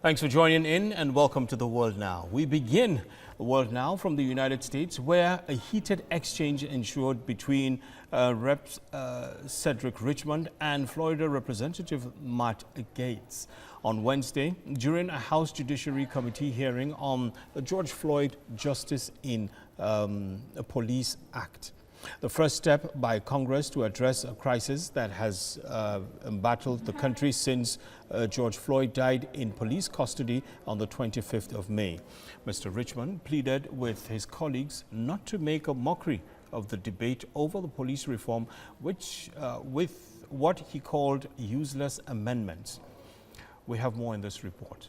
Thanks for joining in and welcome to The World Now. We begin The World Now from the United States, where a heated exchange ensued between Reps Cedric Richmond and Florida Representative Matt Gaetz on Wednesday during a House Judiciary Committee hearing on the George Floyd Justice in Police Act. The first step by Congress to address a crisis that has embattled the country since George Floyd died in police custody on the 25th of May. Mr. Richmond pleaded with his colleagues not to make a mockery of the debate over the police reform, with what he called useless amendments. We have more in this report.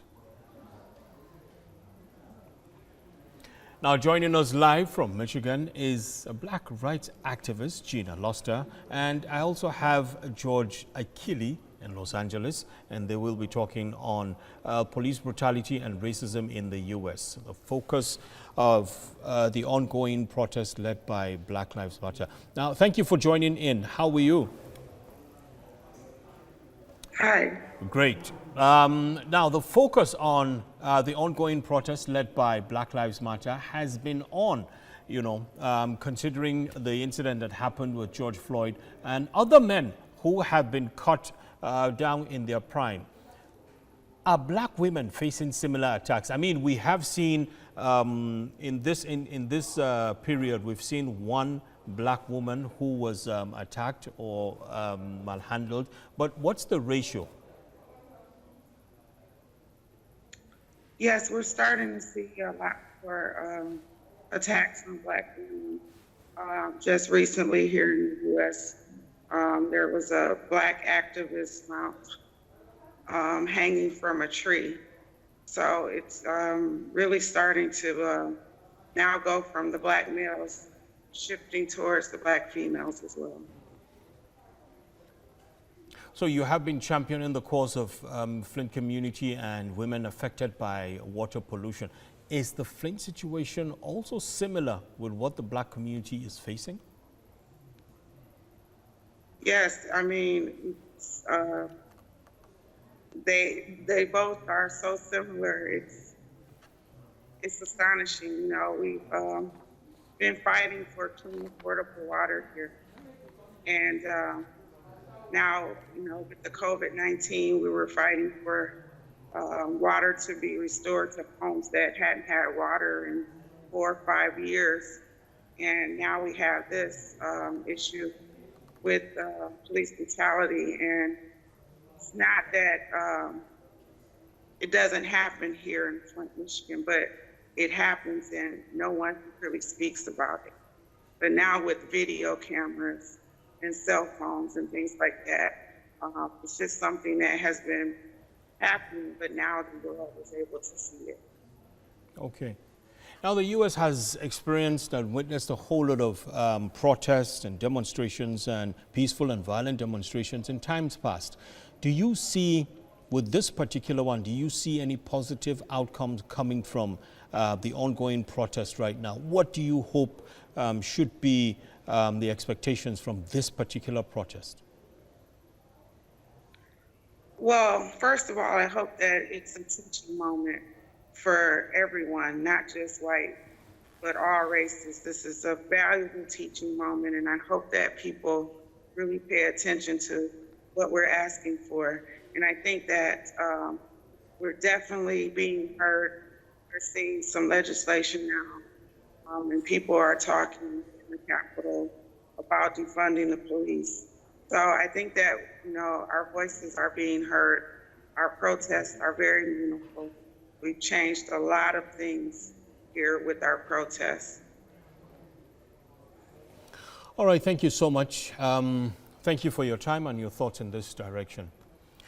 Now, joining us live from Michigan is a black rights activist, Gina Luster, and I also have George Akili in Los Angeles, and they will be talking on police brutality and racism in the U.S., the focus of the ongoing protest led by Black Lives Matter. Now, thank you for joining in. How are you? Hi. Great. Now, the focus on the ongoing protest led by Black Lives Matter has been on, considering the incident that happened with George Floyd and other men who have been cut down in their prime. Are black women facing similar attacks? I mean, we have seen in this period, we've seen one black woman who was attacked or malhandled. But what's the ratio? Yes, we're starting to see a lot more attacks on black women. Just recently here in the U.S., there was a black activist found hanging from a tree. So it's really starting to now go from the black males shifting towards the black females as well. So you have been championing the cause of Flint community and women affected by water pollution. Is the Flint situation also similar with what the black community is facing? Yes, I mean, they both are so similar. It's astonishing. We've been fighting for clean, affordable water here, and now, with the COVID-19, we were fighting for water to be restored to homes that hadn't had water in 4 or 5 years. And now we have this issue with police brutality. And it's not that it doesn't happen here in Flint, Michigan, but it happens and no one really speaks about it. But now with video cameras and cell phones and things like that, it's just something that has been happening, but now the world is able to see it. Okay. Now, the U.S. has experienced and witnessed a whole lot of protests and demonstrations and peaceful and violent demonstrations in times past. Do you see, with this particular one, do you see any positive outcomes coming from the ongoing protest right now? What do you hope should be the expectations from this particular protest? Well, first of all, I hope that it's a teaching moment for everyone, not just white, but all races. This is a valuable teaching moment, and I hope that people really pay attention to what we're asking for. And I think that we're definitely being heard. We're seeing some legislation now, and people are talking in the Capitol about defunding the police. So I think that, our voices are being heard. Our protests are very meaningful. We've changed a lot of things here with our protests. All right, thank you so much. Thank you for your time and your thoughts in this direction.